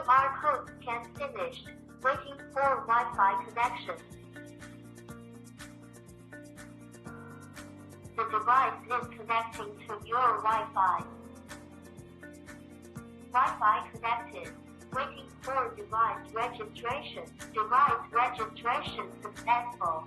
QR code scan finished. Waiting for Wi-Fi connection. The device is connecting to your Wi-Fi. Wi-Fi connected. Waiting for device registration. Device registration successful.